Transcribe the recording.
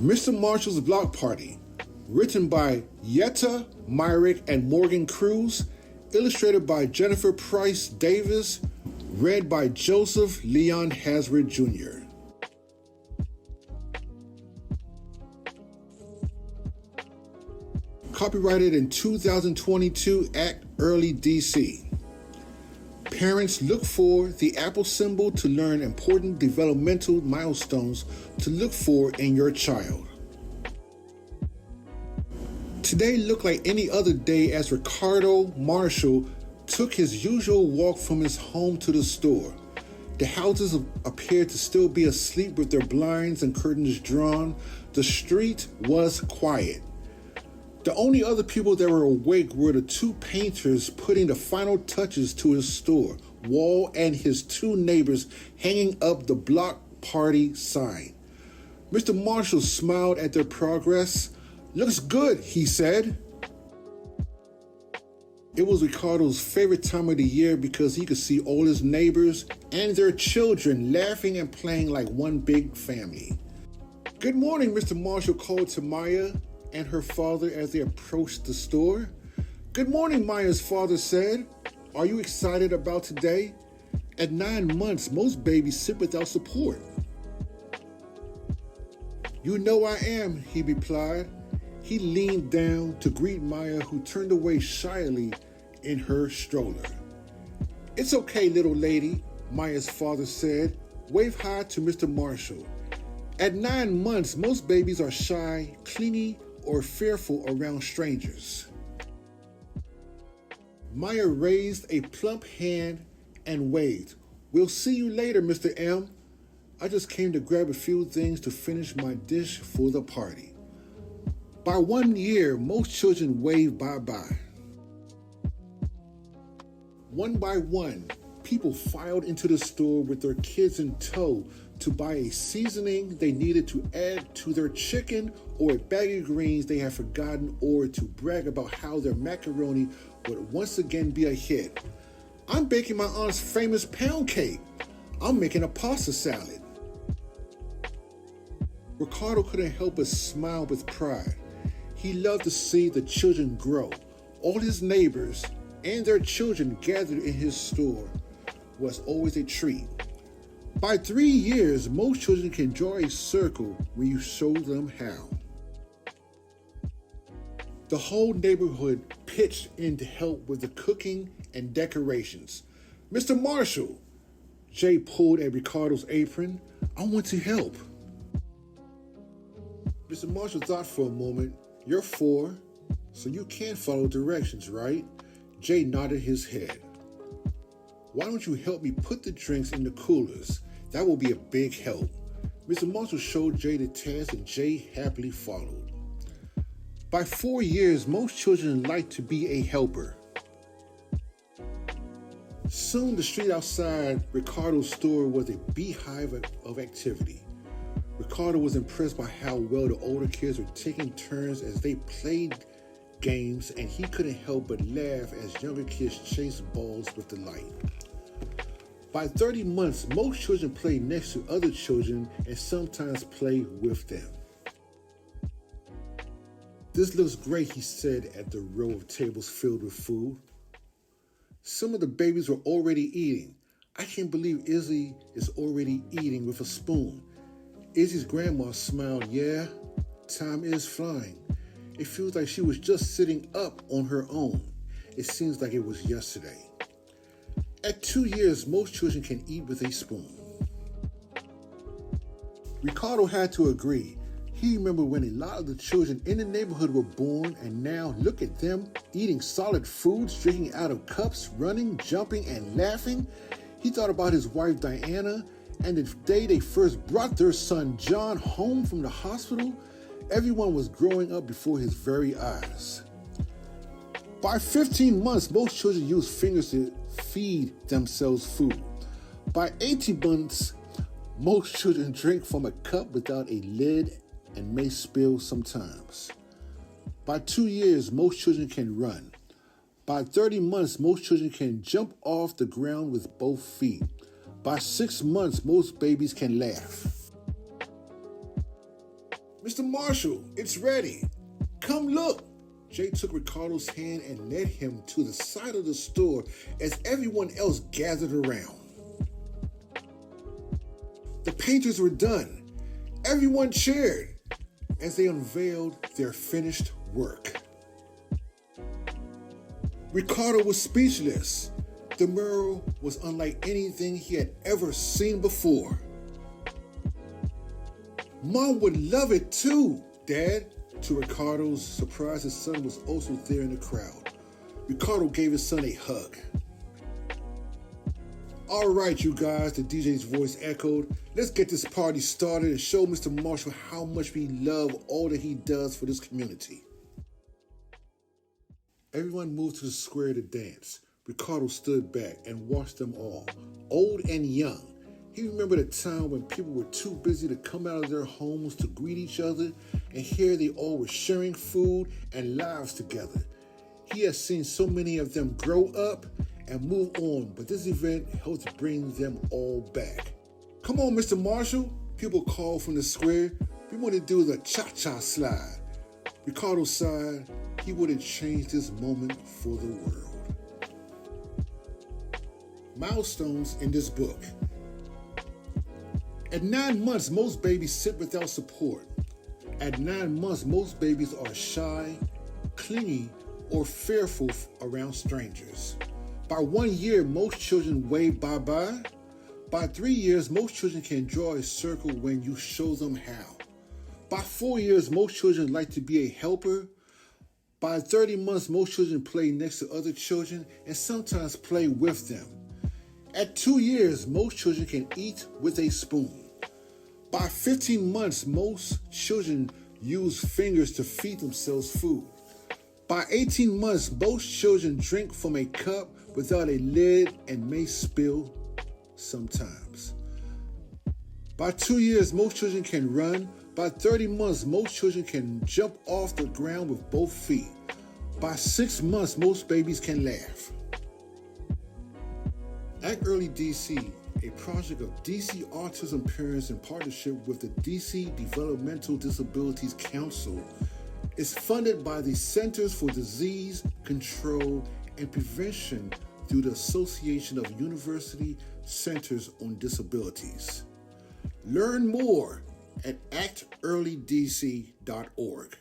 Mr. Marshall's Block Party, written by Yetta Myrick and Morgan Cruz, illustrated by Jennifer Price Davis, read by Joseph Leon Hasred Jr. Copyrighted in 2022 at Early DC. Parents, look for the Apple symbol to learn important developmental milestones to look for in your child. Today looked like any other day as Ricardo Marshall took his usual walk from his home to the store. The houses appeared to still be asleep with their blinds and curtains drawn. The street was quiet. The only other people that were awake were the two painters putting the final touches to his store wall and his two neighbors hanging up the block party sign. Mr. Marshall smiled at their progress. "Looks good," he said. It was Ricardo's favorite time of the year because he could see all his neighbors and their children laughing and playing like one big family. "Good morning," Mr. Marshall called to Maya and her father as they approached the store. "Good morning," Maya's father said. "Are you excited about today? At 9 months, most babies sit without support." "You know I am," he replied. He leaned down to greet Maya, who turned away shyly in her stroller. "It's okay, little lady," Maya's father said. "Wave hi to Mr. Marshall. At 9 months, most babies are shy, clingy, or fearful around strangers." Maya raised a plump hand and waved. "We'll see you later, Mr. M. I just came to grab a few things to finish my dish for the party." By 1 year, most children wave bye-bye. One by one, people filed into the store with their kids in tow to buy a seasoning they needed to add to their chicken or a bag of greens they had forgotten, or to brag about how their macaroni would once again be a hit. "I'm baking my aunt's famous pound cake. I'm making a pasta salad." Ricardo couldn't help but smile with pride. He loved to see the children grow. All his neighbors and their children gathered in his store was always a treat. By 3 years, most children can draw a circle when you show them how. The whole neighborhood pitched in to help with the cooking and decorations. "Mr. Marshall," Jay pulled at Ricardo's apron, "I want to help." Mr. Marshall thought for a moment. "You're 4, so you can follow directions, right?" Jay nodded his head. "Why don't you help me put the drinks in the coolers? That will be a big help." Mr. Marshall showed Jay the task and Jay happily followed. By 4 years, most children like to be a helper. Soon the street outside Ricardo's store was a beehive of activity. Ricardo was impressed by how well the older kids were taking turns as they played games, and he couldn't help but laugh as younger kids chased balls with delight. By 30 months, most children play next to other children and sometimes play with them. "This looks great," he said at the row of tables filled with food. Some of the babies were already eating. "I can't believe Izzy is already eating with a spoon." Izzy's grandma smiled. "Yeah, time is flying. It feels like she was just sitting up on her own. It seems like it was yesterday." At 2 years, most children can eat with a spoon. Ricardo had to agree. He remembered when a lot of the children in the neighborhood were born, and now look at them eating solid foods, drinking out of cups, running, jumping, and laughing. He thought about his wife Diana and the day they first brought their son John home from the hospital. Everyone was growing up before his very eyes. By 15 months, most children use fingers to feed themselves food. By 18 months, most children drink from a cup without a lid and may spill sometimes. By 2 years, most children can run. By 30 months, most children can jump off the ground with both feet. By 6 months, most babies can laugh. Mr. Marshall, it's ready. Come look. Jay took Ricardo's hand and led him to the side of the store as everyone else gathered around. The painters were done. Everyone cheered as they unveiled their finished work. Ricardo was speechless. The mural was unlike anything he had ever seen before. Mom would love it too, Dad. To Ricardo's surprise, his son was also there in the crowd. Ricardo gave his son a hug. All right, you guys, the DJ's voice echoed. Let's get this party started and show Mr. Marshall how much we love all that he does for this community. Everyone moved to the square to dance. Ricardo stood back and watched them all, old and young. He remembered a time when people were too busy to come out of their homes to greet each other, and here they all were sharing food and lives together. He has seen so many of them grow up and move on, but this event helped bring them all back. Come on, Mr. Marshall, people called from the square. We want to do the cha-cha slide. Ricardo sighed. He wouldn't change this moment for the world. Milestones in this book. At 9 months, most babies sit without support. At 9 months, most babies are shy, clingy, or fearful around strangers. By 1 year, most children wave bye-bye. By 3 years, most children can draw a circle when you show them how. By 4 years, most children like to be a helper. By 30 months, most children play next to other children and sometimes play with them. At 2 years, most children can eat with a spoon. By 15 months, most children use fingers to feed themselves food. By 18 months, most children drink from a cup without a lid and may spill sometimes. By 2 years, most children can run. By 30 months, most children can jump off the ground with both feet. By 6 months, most babies can laugh. Act Early DC, a project of DC Autism Parents in partnership with the DC Developmental Disabilities Council, is funded by the Centers for Disease Control and Prevention through the Association of University Centers on Disabilities. Learn more at actearlydc.org.